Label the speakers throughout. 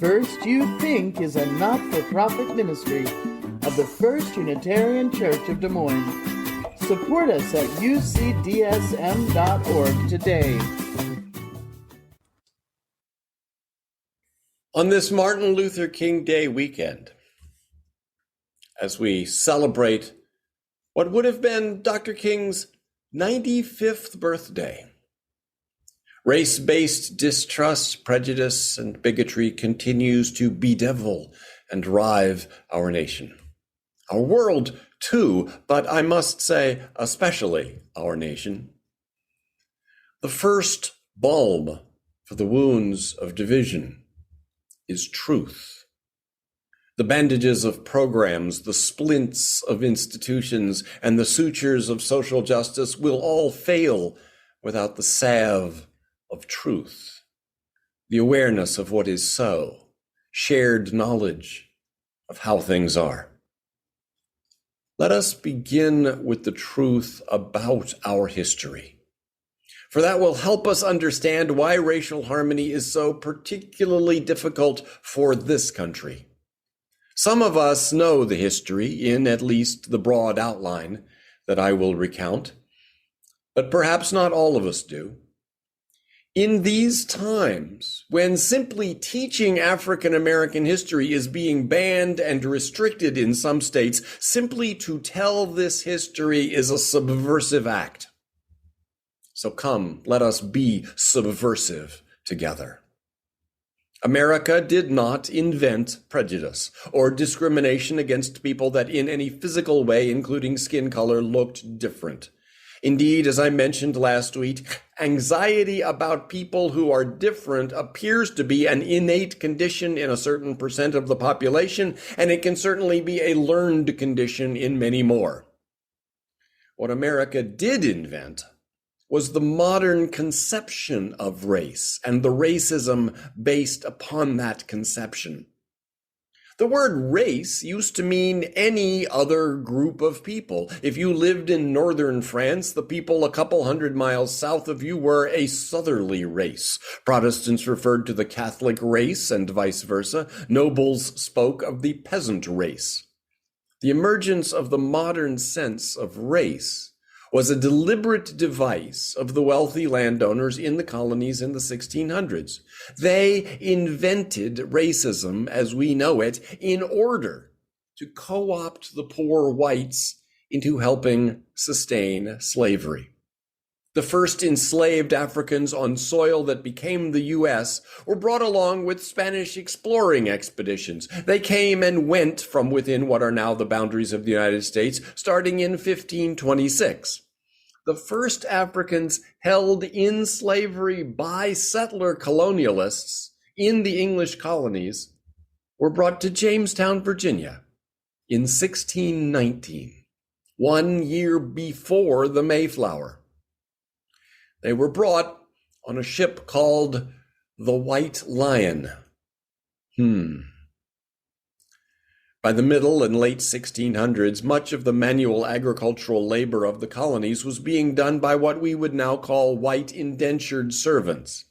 Speaker 1: First You Think is a not-for-profit ministry of the First Unitarian Church of Des Moines. Support us at ucdsm.org today.
Speaker 2: On this Martin Luther King Day weekend, as we celebrate what would have been Dr. King's 95th birthday, race-based distrust, prejudice, and bigotry continues to bedevil and rive our nation. Our world, too, but I must say, especially our nation. The first balm for the wounds of division is truth. The bandages of programs, the splints of institutions, and the sutures of social justice will all fail without the salve of truth, the awareness of what is so, shared knowledge of how things are. Let us begin with the truth about our history, for that will help us understand why racial harmony is so particularly difficult for this country. Some of us know the history in at least the broad outline that I will recount, but perhaps not all of us do. In these times, when simply teaching African American history is being banned and restricted in some states, simply to tell this history is a subversive act. So come, let us be subversive together. America did not invent prejudice or discrimination against people that in any physical way, including skin color, looked different. Indeed, as I mentioned last week, anxiety about people who are different appears to be an innate condition in a certain percent of the population, and it can certainly be a learned condition in many more. What America did invent was the modern conception of race and the racism based upon that conception. The word race used to mean any other group of people. If you lived in northern France, the people a couple hundred miles south of you were a southerly race. Protestants referred to the Catholic race and vice versa. Nobles spoke of the peasant race. The emergence of the modern sense of race was a deliberate device of the wealthy landowners in the colonies in the 1600s. They invented racism as we know it in order to co-opt the poor whites into helping sustain slavery. The first enslaved Africans on soil that became the U.S. were brought along with Spanish exploring expeditions. They came and went from within what are now the boundaries of the United States, starting in 1526. The first Africans held in slavery by settler colonialists in the English colonies were brought to Jamestown, Virginia in 1619, 1 year before the Mayflower. They were brought on a ship called the White Lion. By the middle and late 1600s, much of the manual agricultural labor of the colonies was being done by what we would now call white indentured servants.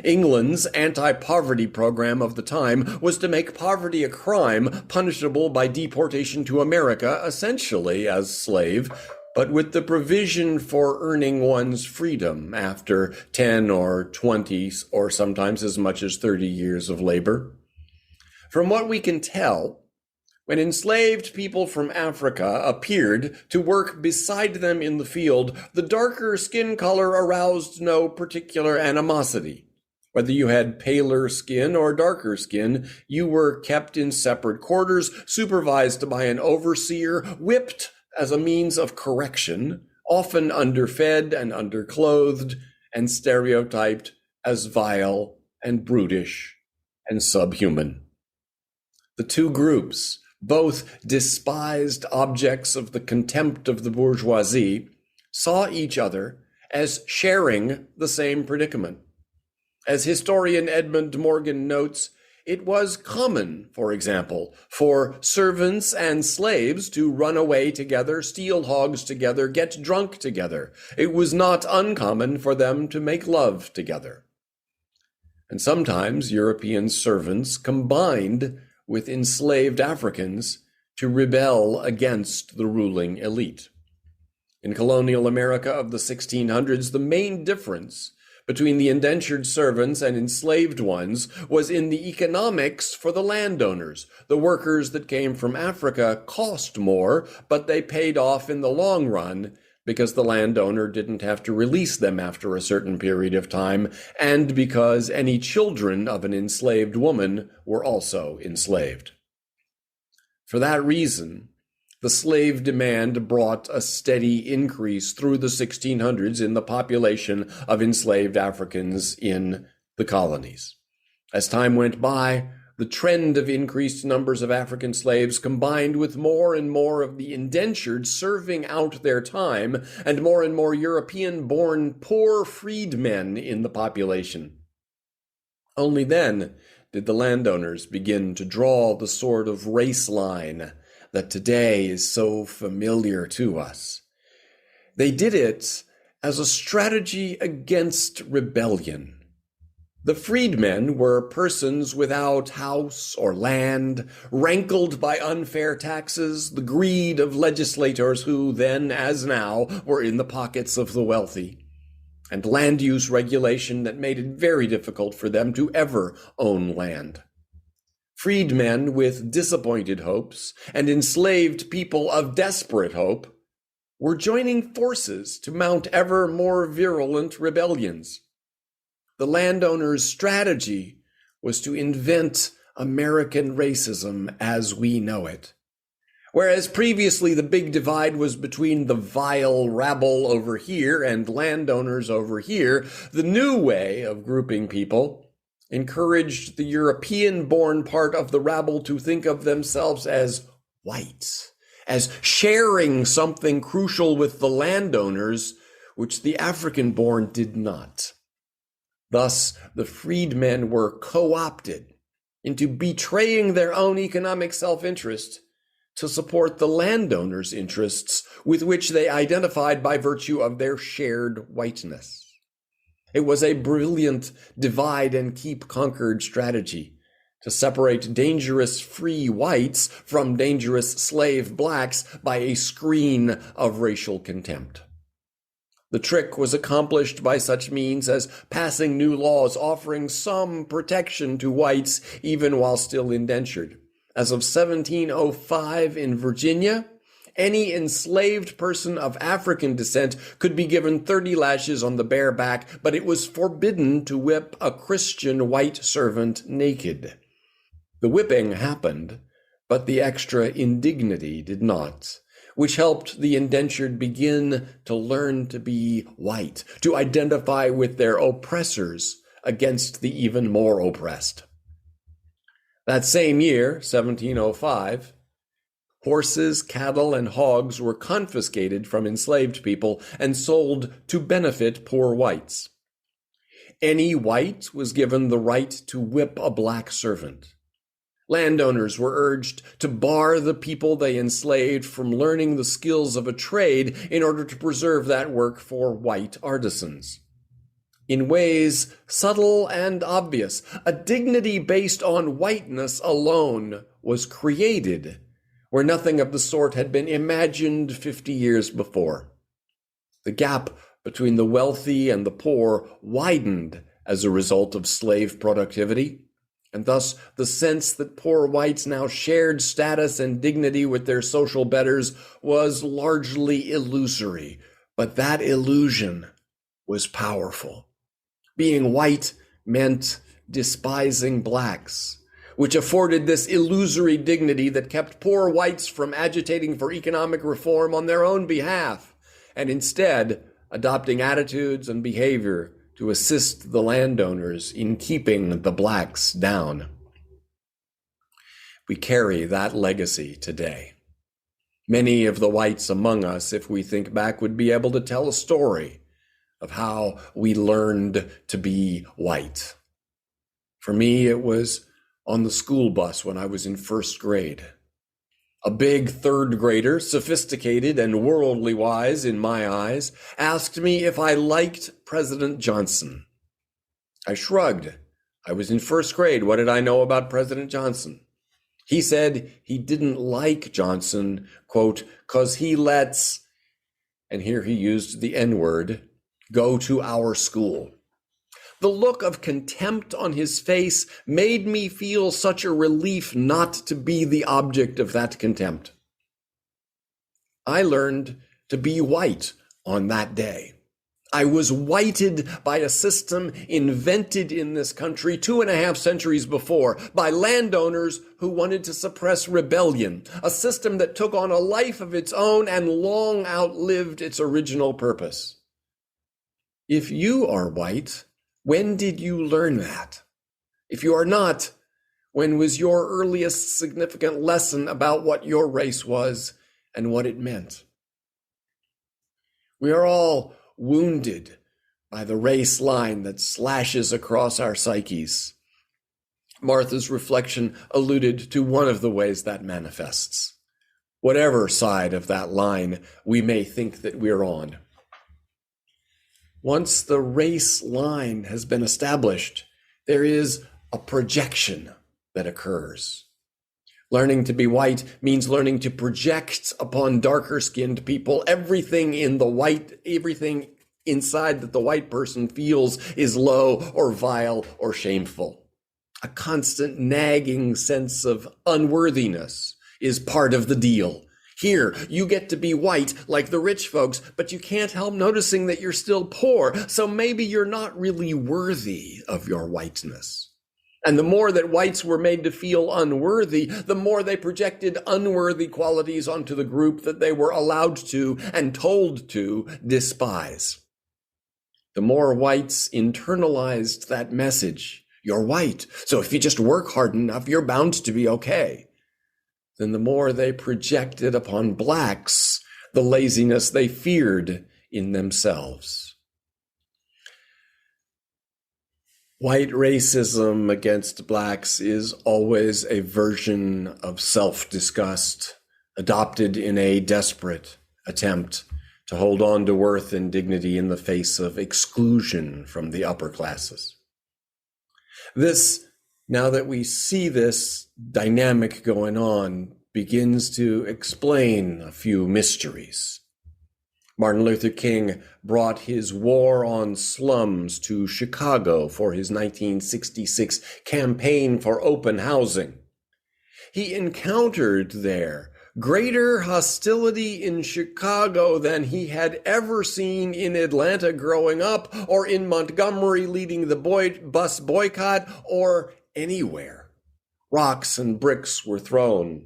Speaker 2: England's anti-poverty program of the time was to make poverty a crime punishable by deportation to America, essentially as slave, but with the provision for earning one's freedom after 10 or 20 or sometimes as much as 30 years of labor. From what we can tell, when enslaved people from Africa appeared to work beside them in the field, the darker skin color aroused no particular animosity. Whether you had paler skin or darker skin, you were kept in separate quarters, supervised by an overseer, whipped as a means of correction, often underfed and underclothed, and stereotyped as vile and brutish and subhuman. The two groups, both despised objects of the contempt of the bourgeoisie, saw each other as sharing the same predicament. As historian Edmund Morgan notes, it was common, for example, for servants and slaves to run away together, steal hogs together, get drunk together. It was not uncommon for them to make love together. and sometimes European servants combined with enslaved Africans to rebel against the ruling elite. In colonial America of the 1600s, the main difference between the indentured servants and enslaved ones was in the economics for the landowners. The workers that came from Africa cost more, but they paid off in the long run because the landowner didn't have to release them after a certain period of time, and because any children of an enslaved woman were also enslaved. For that reason, the slave demand brought a steady increase through the 1600s in the population of enslaved Africans in the colonies. As time went by, the trend of increased numbers of African slaves combined with more and more of the indentured serving out their time and more European-born poor freedmen in the population. Only then did the landowners begin to draw the sort of race line that today is so familiar to us. They did it as a strategy against rebellion. The freedmen were persons without house or land, rankled by unfair taxes, the greed of legislators who then, as now, were in the pockets of the wealthy, and land use regulation that made it very difficult for them to ever own land. Freedmen with disappointed hopes and enslaved people of desperate hope were joining forces to mount ever more virulent rebellions. The landowners' strategy was to invent American racism as we know it. Whereas previously the big divide was between the vile rabble over here and landowners over here, the new way of grouping people encouraged the European-born part of the rabble to think of themselves as white, as sharing something crucial with the landowners, which the African-born did not. Thus, the freedmen were co-opted into betraying their own economic self-interest to support the landowners' interests with which they identified by virtue of their shared whiteness. It was a brilliant divide and keep conquered strategy to separate dangerous free whites from dangerous slave blacks by a screen of racial contempt. The trick was accomplished by such means as passing new laws offering some protection to whites even while still indentured. As of 1705 in Virginia, any enslaved person of African descent could be given 30 lashes on the bare back, but it was forbidden to whip a Christian white servant naked. The whipping happened, but the extra indignity did not, which helped the indentured begin to learn to be white, to identify with their oppressors against the even more oppressed. That same year, 1705, horses, cattle, and hogs were confiscated from enslaved people and sold to benefit poor whites. Any white was given the right to whip a black servant. Landowners were urged to bar the people they enslaved from learning the skills of a trade in order to preserve that work for white artisans. In ways subtle and obvious, a dignity based on whiteness alone was created where nothing of the sort had been imagined 50 years before. The gap between the wealthy and the poor widened as a result of slave productivity, and thus the sense that poor whites now shared status and dignity with their social betters was largely illusory, but that illusion was powerful. Being white meant despising blacks, which afforded this illusory dignity that kept poor whites from agitating for economic reform on their own behalf, and instead adopting attitudes and behavior to assist the landowners in keeping the blacks down. We carry that legacy today. Many of the whites among us, if we think back, would be able to tell a story of how we learned to be white. For me, it was on the school bus when I was in first grade. A big third grader, sophisticated and worldly wise in my eyes, asked me if I liked President Johnson. I shrugged. I was in first grade. What did I know about President Johnson? He said he didn't like Johnson, quote, because he lets, and here he used the N-word, go to our school. The look of contempt on his face made me feel such a relief not to be the object of that contempt. I learned to be white on that day. I was whited by a system invented in this country 2.5 centuries before by landowners who wanted to suppress rebellion, a system that took on a life of its own and long outlived its original purpose. If you are white, when did you learn that? If you are not, when was your earliest significant lesson about what your race was and what it meant? We are all wounded by the race line that slashes across our psyches. Martha's reflection alluded to one of the ways that manifests, whatever side of that line we may think that we're on. Once the race line has been established, there is a projection that occurs. Learning to be white means learning to project upon darker-skinned people everything inside that the white person feels is low or vile or shameful. A constant nagging sense of unworthiness is part of the deal. Here, you get to be white like the rich folks, but you can't help noticing that you're still poor, so maybe you're not really worthy of your whiteness. And the more that whites were made to feel unworthy, the more they projected unworthy qualities onto the group that they were allowed to and told to despise. The more whites internalized that message, you're white, so if you just work hard enough, you're bound to be okay, then the more they projected upon blacks the laziness they feared in themselves. White racism against blacks is always a version of self-disgust adopted in a desperate attempt to hold on to worth and dignity in the face of exclusion from the upper classes. Now that we see this dynamic going on, begins to explain a few mysteries. Martin Luther King brought his war on slums to Chicago for his 1966 campaign for open housing. He encountered there greater hostility in Chicago than he had ever seen in Atlanta growing up, or in Montgomery leading the bus boycott, or anywhere. Rocks and bricks were thrown.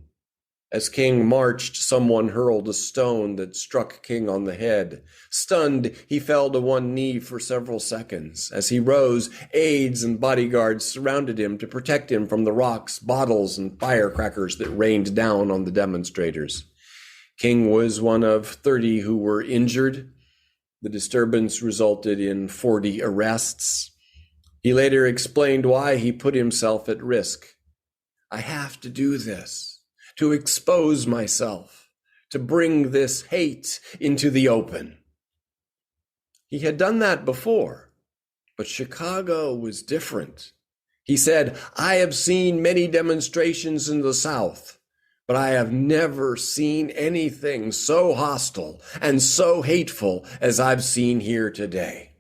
Speaker 2: As King marched, someone hurled a stone that struck King on the head. Stunned, he fell to one knee for several seconds. As he rose, aides and bodyguards surrounded him to protect him from the rocks, bottles, and firecrackers that rained down on the demonstrators. King was one of 30 who were injured. The disturbance resulted in 40 arrests. He later explained why he put himself at risk. I have to do this to expose myself, to bring this hate into the open. He had done that before, but Chicago was different. He said, I have seen many demonstrations in the South, but I have never seen anything so hostile and so hateful as I've seen here today.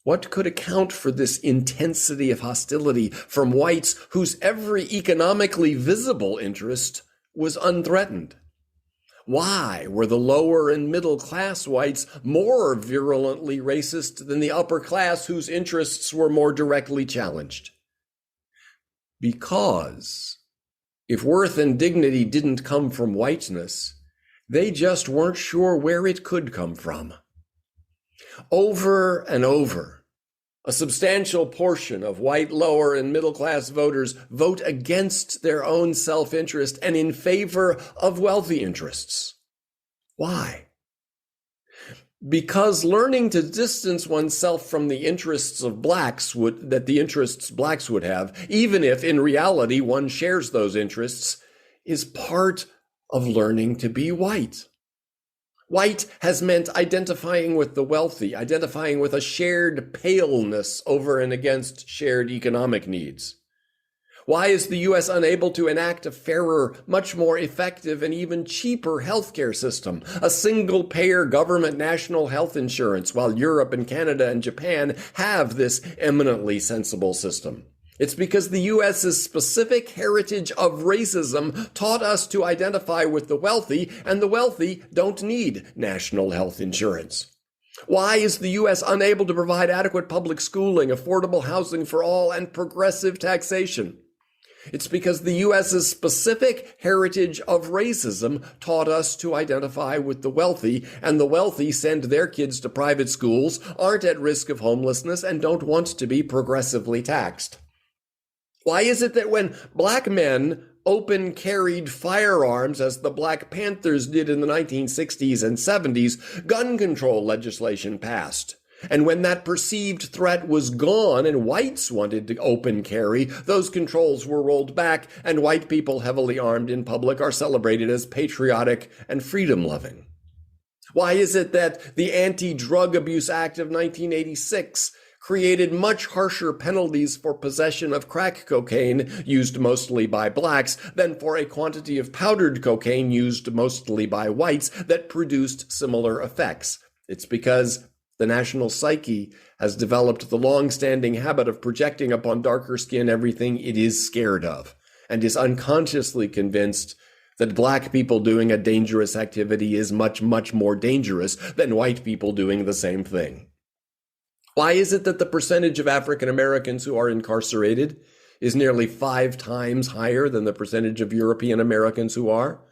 Speaker 2: What could account for this intensity of hostility from whites whose every economically visible interest was unthreatened? Why were the lower and middle class whites more virulently racist than the upper class whose interests were more directly challenged? Because if worth and dignity didn't come from whiteness, they just weren't sure where it could come from. Over and over, a substantial portion of white lower and middle class voters vote against their own self-interest and in favor of wealthy interests. Why? Because learning to distance oneself from the interests of blacks would have, even if in reality one shares those interests, is part of learning to be white. White has meant identifying with the wealthy, identifying with a shared paleness over and against shared economic needs. Why is the U.S. unable to enact a fairer, much more effective, and even cheaper healthcare system, a single-payer government national health insurance, while Europe and Canada and Japan have this eminently sensible system? It's because the U.S.'s specific heritage of racism taught us to identify with the wealthy, and the wealthy don't need national health insurance. Why is the U.S. unable to provide adequate public schooling, affordable housing for all, and progressive taxation? It's because the U.S.'s specific heritage of racism taught us to identify with the wealthy, and the wealthy send their kids to private schools, aren't at risk of homelessness, and don't want to be progressively taxed. Why is it that when black men open carried firearms, as the Black Panthers did in the 1960s and 70s, gun control legislation passed? And when that perceived threat was gone and whites wanted to open carry, those controls were rolled back, and white people heavily armed in public are celebrated as patriotic and freedom-loving? Why is it that the Anti-Drug Abuse Act of 1986 created much harsher penalties for possession of crack cocaine used mostly by blacks than for a quantity of powdered cocaine used mostly by whites that produced similar effects? It's because the national psyche has developed the long-standing habit of projecting upon darker skin everything it is scared of, and is unconsciously convinced that black people doing a dangerous activity is much, much more dangerous than white people doing the same thing. Why is it that the percentage of African Americans who are incarcerated is nearly 5 times higher than the percentage of European Americans who are?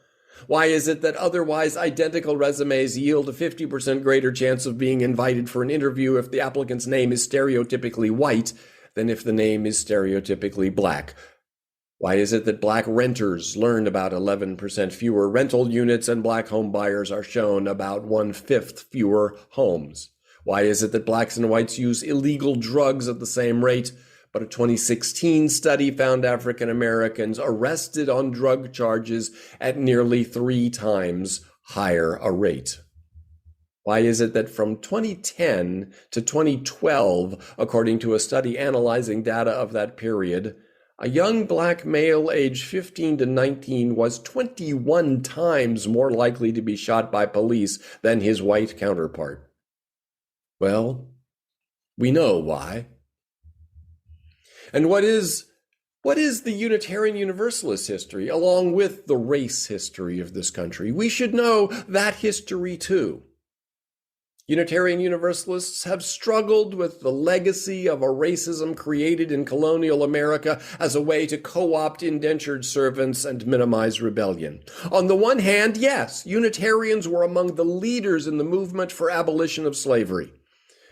Speaker 2: Why is it that otherwise identical resumes yield a 50% greater chance of being invited for an interview if the applicant's name is stereotypically white than if the name is stereotypically black? Why is it that black renters learn about 11% fewer rental units and black home buyers are shown about 1/5 fewer homes? Why is it that blacks and whites use illegal drugs at the same rate, but a 2016 study found African Americans arrested on drug charges at nearly 3 times higher a rate? Why is it that from 2010 to 2012, according to a study analyzing data of that period, a young black male aged 15 to 19 was 21 times more likely to be shot by police than his white counterpart? Well, we know why. And what is the Unitarian Universalist history, along with the race history of this country? We should know that history too. Unitarian Universalists have struggled with the legacy of a racism created in colonial America as a way to co-opt indentured servants and minimize rebellion. On the one hand, yes, Unitarians were among the leaders in the movement for abolition of slavery.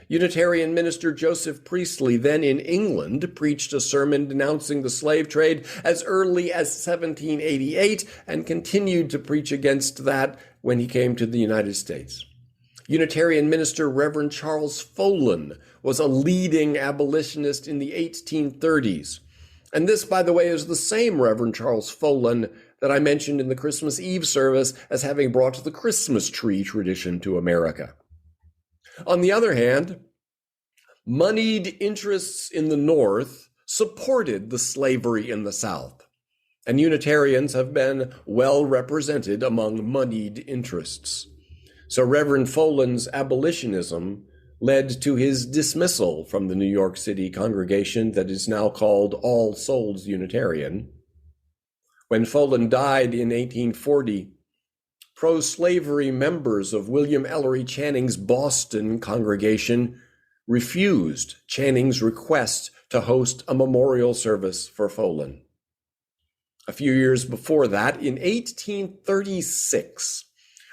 Speaker 2: Unitarian minister Joseph Priestley, then in England, preached a sermon denouncing the slave trade as early as 1788 and continued to preach against that when he came to the United States. Unitarian minister Reverend Charles Folan was a leading abolitionist in the 1830s. And this, by the way, is the same Reverend Charles Folan that I mentioned in the Christmas Eve service as having brought the Christmas tree tradition to America. On the other hand, moneyed interests in the North supported the slavery in the South, and Unitarians have been well represented among moneyed interests. So Reverend Folan's abolitionism led to his dismissal from the New York City congregation that is now called All Souls Unitarian. When Folan died in 1840, pro-slavery members of William Ellery Channing's Boston congregation refused Channing's request to host a memorial service for Folan. A few years before that, in 1836,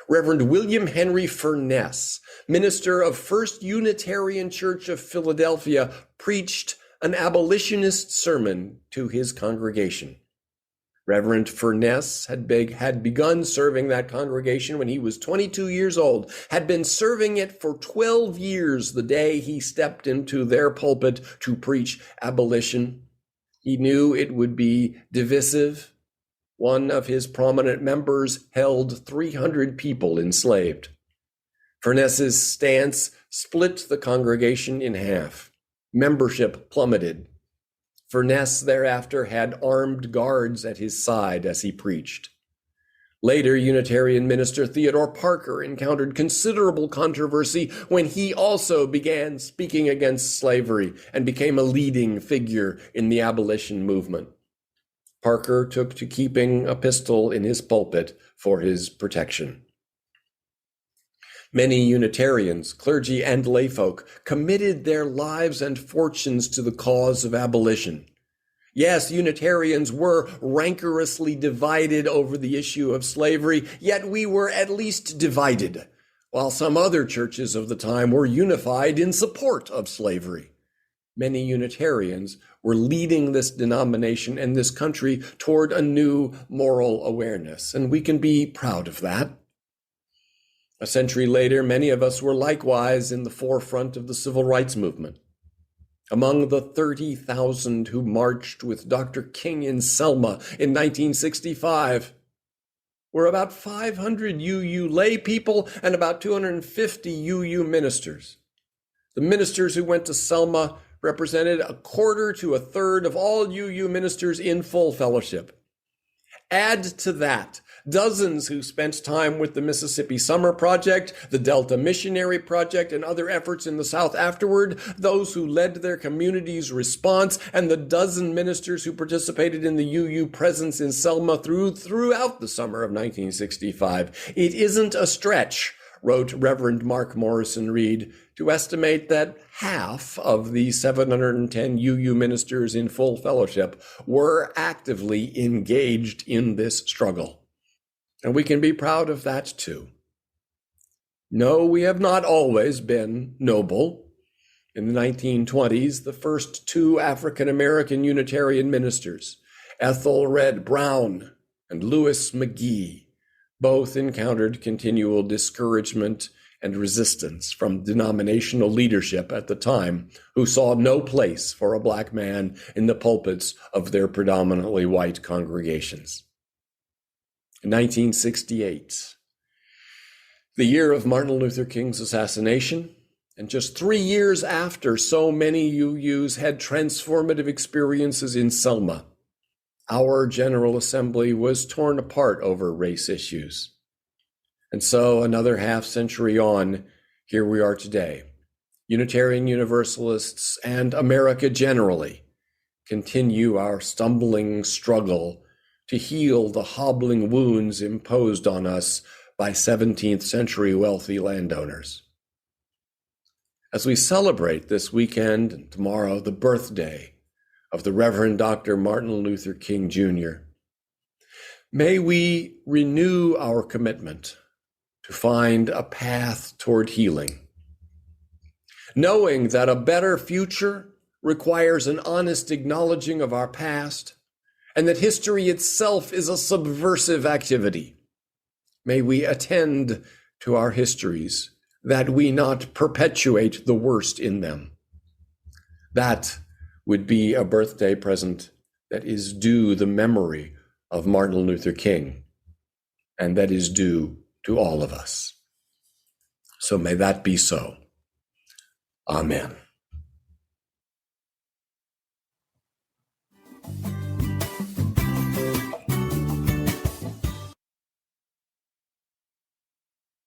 Speaker 2: Reverend William Henry Furness, minister of First Unitarian Church of Philadelphia, preached an abolitionist sermon to his congregation. Reverend Furness had begun serving that congregation when he was 22 years old, had been serving it for 12 years the day he stepped into their pulpit to preach abolition. He knew it would be divisive. One of his prominent members held 300 people enslaved. Furness's stance split the congregation in half. Membership plummeted. Furness thereafter had armed guards at his side as he preached. Later, Unitarian minister Theodore Parker encountered considerable controversy when he also began speaking against slavery and became a leading figure in the abolition movement. Parker took to keeping a pistol in his pulpit for his protection. Many Unitarians, clergy and layfolk, committed their lives and fortunes to the cause of abolition. Yes, Unitarians were rancorously divided over the issue of slavery, yet we were at least divided, while some other churches of the time were unified in support of slavery. Many Unitarians were leading this denomination and this country toward a new moral awareness, and we can be proud of that. A century later, many of us were likewise in the forefront of the civil rights movement. Among the 30,000 who marched with Dr. King in Selma in 1965 were about 500 UU lay people and about 250 UU ministers. The ministers who went to Selma represented a quarter to a third of all UU ministers in full fellowship. Add to that dozens who spent time with the Mississippi Summer Project, the Delta Missionary Project, and other efforts in the South afterward, those who led their community's response, and the dozen ministers who participated in the UU presence in Selma throughout the summer of 1965. It isn't a stretch, wrote Reverend Mark Morrison Reed, to estimate that half of the 710 UU ministers in full fellowship were actively engaged in this struggle. And we can be proud of that too. No, we have not always been noble. In the 1920s, the first two African-American Unitarian ministers, Ethelred Brown and Louis McGee, both encountered continual discouragement and resistance from denominational leadership at the time, who saw no place for a Black man in the pulpits of their predominantly white congregations. In 1968, the year of Martin Luther King's assassination, and just 3 years after so many UUs had transformative experiences in Selma, our General Assembly was torn apart over race issues. And so another half century on, here we are today. Unitarian Universalists and America generally continue our stumbling struggle to heal the hobbling wounds imposed on us by 17th century wealthy landowners. As we celebrate this weekend and tomorrow the birthday of the Reverend Dr. Martin Luther King Jr., may we renew our commitment to find a path toward healing, knowing that a better future requires an honest acknowledging of our past, and that history itself is a subversive activity. May we attend to our histories, that we not perpetuate the worst in them. That would be a birthday present that is due the memory of Martin Luther King, and that is due to all of us. So may that be so. Amen.